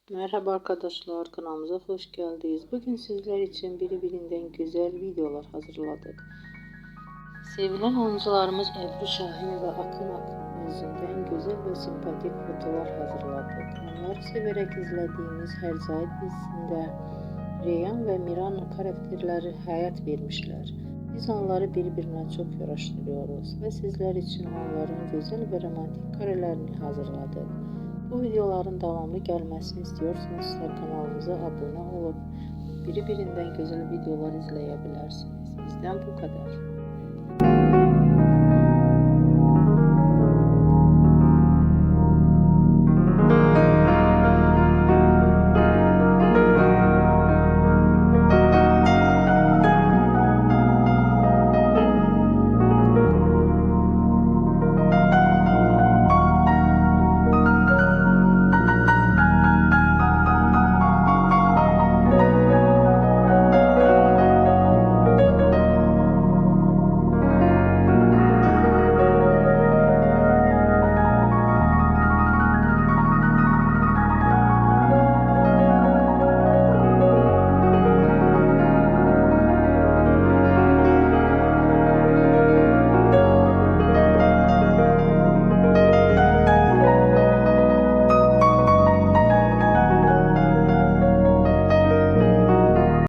Merhaba arkadaşlar, kanalımıza hoş geldiniz. Bugün sizler için birbirinden güzel videolar hazırladık. Sevilen oyuncularımız Ebru Şahin ve Akın Akın yüzünden güzel ve sempatik fotolar hazırladık. Onları severek izlediğimiz Herzai dizisinde Reyhan ve Miran karakterleri hayat vermişler. Biz onları birbirine çok yaraştırıyoruz ve sizler için onların güzel ve romantik karelerini hazırladık. Bu videoların devamlı gelmesini istiyorsanız kanalımıza abone olup birbirinden güzel videolar izleyebilirsiniz. Bizden bu kadar.